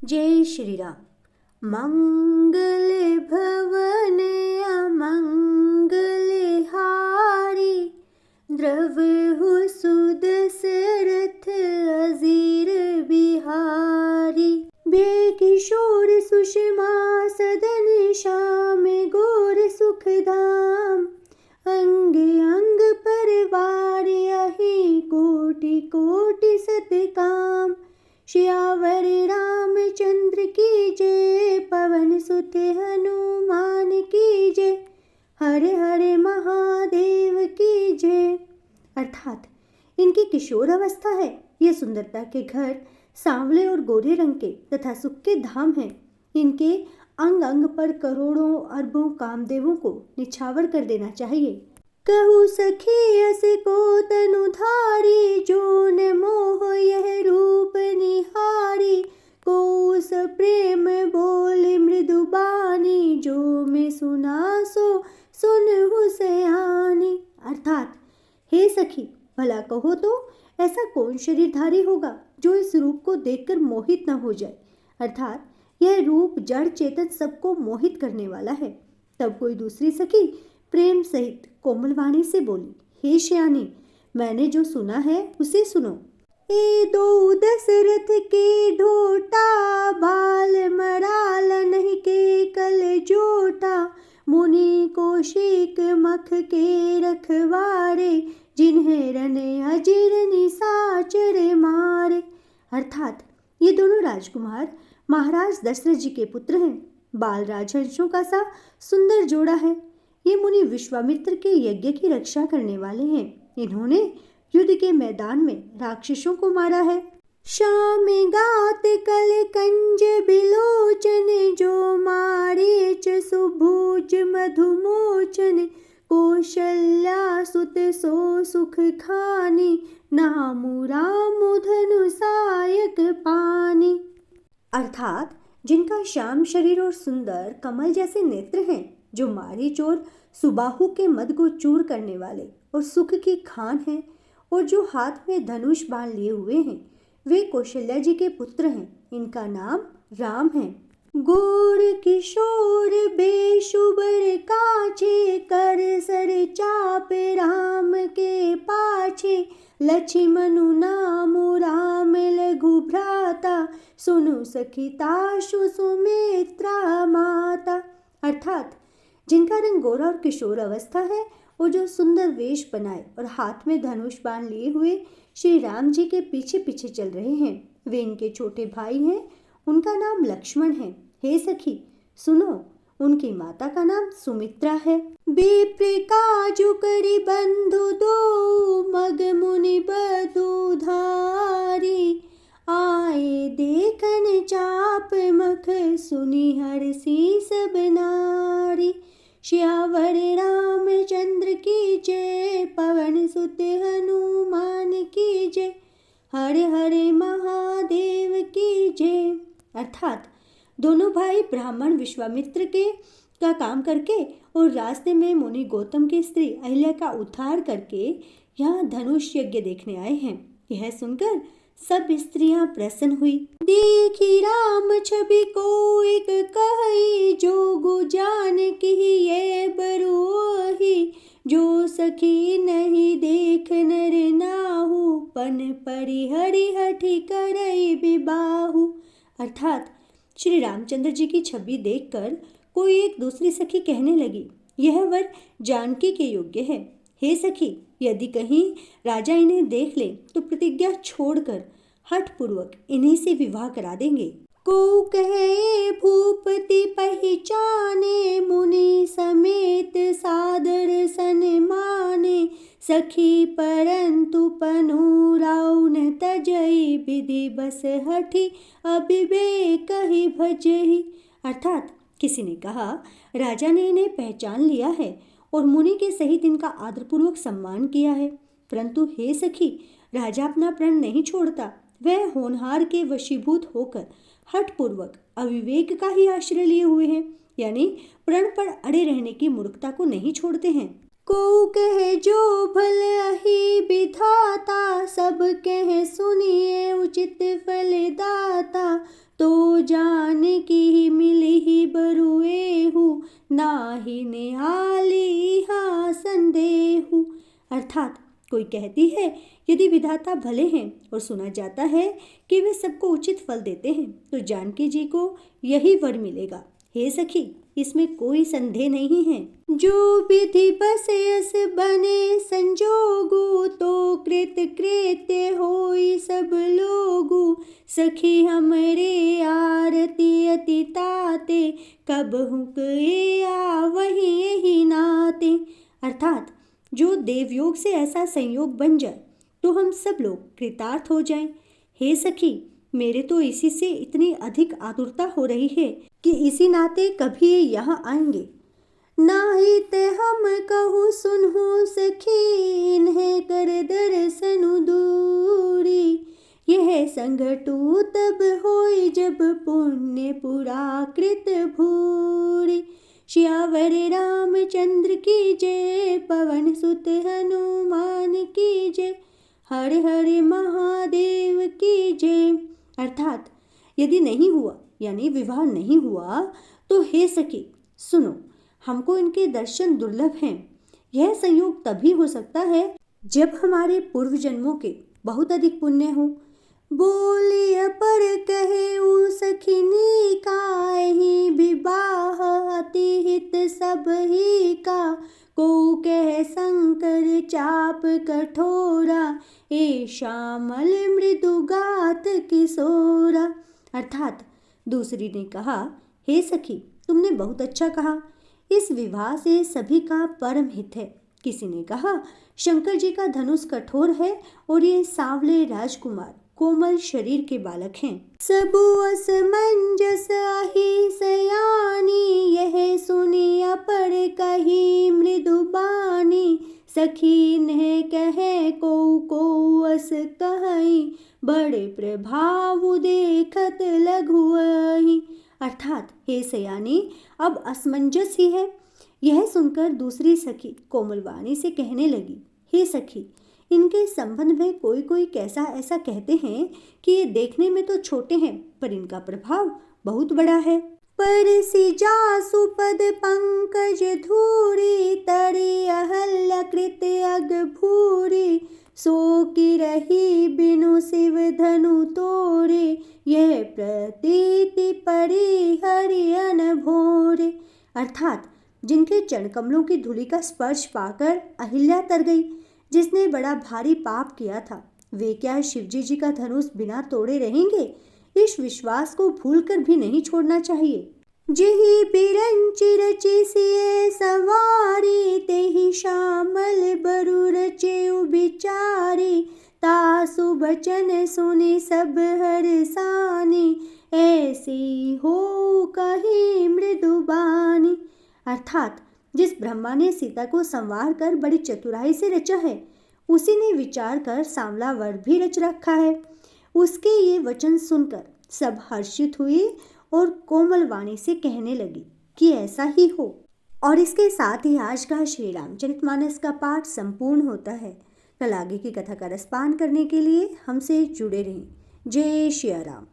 जय श्री राम। मंगल भवन अमंगल हारी, द्रवहु सुदशरथ अजीर बिहारी। बेकिशोर सुषमा सदन श्याम गोर सुखधाम, अंग अंग परवार यही कोटि कोटि सतकाम। श्यावर रामचंद्र की जय, पवन सुत हनुमान की जय, हरे हरे महादेव की जय। अर्थात इनकी किशोर अवस्था है। ये सुंदरता के घर सांवले और गोरे रंग के तथा सुख के धाम हैं। इनके अंग अंग पर करोड़ों अरबों कामदेवों को निछावर कर देना चाहिए। कहू सखी अस को तनुधारी, जो न मोह यह रूप निहारी। को स प्रेम बोले मृदु बानी, जो मैं सुना सो सुनहु सयानी। अर्थात हे सखी, भला कहो तो ऐसा कौन शरीरधारी होगा जो इस रूप को देखकर मोहित न हो जाए। अर्थात यह रूप जड़ चेतन सबको मोहित करने वाला है। तब कोई दूसरी सखी प्रेम सहित कोमल वाणी से बोली, हे श्यानी, मैंने जो सुना है उसे सुनो। ए दो दशरथ के ढोटा, बाल मराल नहीं के कल जोटा। मुनि कौशिक मख के रखवारे, जिन्हें रने अजिर निशाचर मारे। अर्थात ये दोनों राजकुमार महाराज दशरथ जी के पुत्र हैं। बाल राजहंसों का सा सुंदर जोड़ा है। ये मुनि विश्वामित्र के यज्ञ की रक्षा करने वाले हैं। इन्होंने युद्ध के मैदान में राक्षसों को मारा है। श्याम गात कल कंज बिलोचन, जो मारे च सुभुज मधुमोचन। कौशल्या सुत सो सुख खानी, नामु रामु धनु सायक पानी। अर्थात जिनका श्याम शरीर और सुंदर कमल जैसे नेत्र हैं, जो मारीच और सुबाहु के मद को चूर करने वाले और सुख की खान हैं, और जो हाथ में धनुष बाण लिए हुए हैं, वे कौशल्या जी के पुत्र हैं। इनका नाम राम है। गोर किशोर बेशुबर काछे, कर सर चाप राम के पाछे। लक्ष्मणु नामु राम लघु भ्राता, सुनु सखी ताशु सुमित्रा माता। अर्थात जिनका रंग गोरा और किशोर अवस्था है, और जो सुंदर वेश बनाए और हाथ में धनुष बाण लिए हुए श्री राम जी के पीछे पीछे चल रहे हैं, वे इनके छोटे भाई हैं। उनका नाम लक्ष्मण है। हे सखी सुनो, उनकी माता का नाम सुमित्रा है। बेप्र काजु करी बंधु दो, मग मुनि बधु धारी। आए देखन चाप मख, सुनी हरसी सब नारी। श्यावर रामचंद्र की जय, पवन सुत हनुमान की जय, हरे हरे महादेव की जय। अर्थात दोनों भाई ब्राह्मण विश्वामित्र के का काम करके और रास्ते में मुनि गौतम की स्त्री अहिल्या का उद्धार करके यहाँ धनुष यज्ञ देखने आए हैं। यह सुनकर सब स्त्रियां प्रसन्न हुई। देखी राम छवि को एक कही, जोगु जान की ये बरोही। जो सखी नहीं देख नर नाहु, पन परि हरि हठि करई बिबाहु। अर्थात श्री रामचंद्र जी की छवि देखकर कोई एक दूसरी सखी कहने लगी, यह वर जानकी के योग्य है। हे सखी, यदि कहीं राजा इन्हें देख ले तो प्रतिज्ञा छोड़कर हठ पूर्वक इन्हीं से विवाह करा देंगे। को कहे भूपति पहचाने, मुनि समेत सादर सन्माने। सखी परंतु पनु राउ न तजई, विधि बस हठि अविवेक ही भजही। अर्थात किसी ने कहा, राजा ने इन्हें पहचान लिया है और मुनि के सहित इनका आदरपूर्वक सम्मान किया है, परंतु हे सखी, राजा अपना प्रण नहीं छोड़ता। वह होनहार के वशीभूत होकर हठपूर्वक अविवेक का ही आश्रय लिए हुए हैं, यानी प्रण पर अड़े रहने की मूर्खता को नहीं छोड़ते हैं। को कहे जो भल अहि विधाता, सब कहे सुनिए उचित फल दाता। तो जान की मिलहि बरुएहु, नाहि निहाली हा संदेहु। अर्थात कोई कहती है यदि विधाता भले हैं और सुना जाता है कि वे सबको उचित फल देते हैं, तो जानकी जी को यही वर मिलेगा। हे सखी, इसमें कोई संदेह नहीं है। जो विधि बस यस बने संजोगु, तो कृत कृत्य होई सब लोगु। सखी हमरे आरती अति ताते, कबहु के आवहि यही नाते। अर्थात जो देवयोग से ऐसा संयोग बन जाए तो हम सब लोग कृतार्थ हो जाएं। हे सखी, मेरे तो इसी से इतनी अधिक आतुरता हो रही है कि इसी नाते कभी ये यहाँ आएंगे। नाही ते हम कहूँ सुनहु सखी, इन्हें कर दर्शनु दूरी। यह संघटू तब होई जब पुण्य पुरा कृत भूरी। श्यावर रामचंद्र की जय, पवन सुत हनुमान की जय, हर हर महादेव की जय। अर्थात यदि नहीं हुआ यानी विवाह नहीं हुआ तो हे सखी सुनो, हमको इनके दर्शन दुर्लभ हैं। यह संयोग तभी हो सकता है जब हमारे पूर्व जन्मों के बहुत अधिक पुण्य हो। बोलिय पर कहे उ सखिनी का, ही विवाह अति हित सब ही का। को कह शंकर चाप कठोरा, ए श्यामल मृदु गात किशोरा। अर्थात दूसरी ने कहा, हे सखी तुमने बहुत अच्छा कहा, इस विवाह से सभी का परम हित है। किसी ने कहा, शंकर जी का धनुष कठोर है और ये सांवले राजकुमार कोमल शरीर के बालक हैं। सबु असमंजस आहि सयानी, यह सुनिया पर कही मृदु बानी। सखी ने कहे को अस कहि, बड़े प्रभाव देखत लघुअहि। अर्थात हे सयानी, अब असमंजस ही है। यह सुनकर दूसरी सखी कोमलवाणी से कहने लगी, हे सखी, इनके संबंध में कोई कोई कैसा ऐसा कहते हैं कि ये देखने में तो छोटे हैं पर इनका प्रभाव बहुत बड़ा है। परसि जासु पद पंकज धूरी, तरि अहल्य कृत अग भूरी। सो की रही बिनु शिव धनु तोरे, यह प्रतीति परि हरियन भोरे। अर्थात जिनके चरण कमलों की धूलि का स्पर्श पाकर अहिल्या तर गई, जिसने बड़ा भारी पाप किया था, वे क्या शिवजी जी का धनुष बिना तोड़े रहेंगे? इस विश्वास को भूलकर भी नहीं छोड़ना चाहिए। जेहि बिरंचि रचि सिए सवारी, तेहि श्यामल बरु रचे विचारी। तासु बचन सुनि सब हरसानी, ऐसी हो कही मृदुबानी। अर्थात जिस ब्रह्मा ने सीता को संवार कर बड़ी चतुराई से रचा है, उसी ने विचार कर सांवला वर भी रच रखा है। उसके ये वचन सुनकर सब हर्षित हुए और कोमल वाणी से कहने लगी कि ऐसा ही हो। और इसके साथ ही आज का श्री रामचरितमानस का पाठ संपूर्ण होता है। कल आगे की कथा का रसपान करने के लिए हमसे जुड़े रहें। जय श्री राम।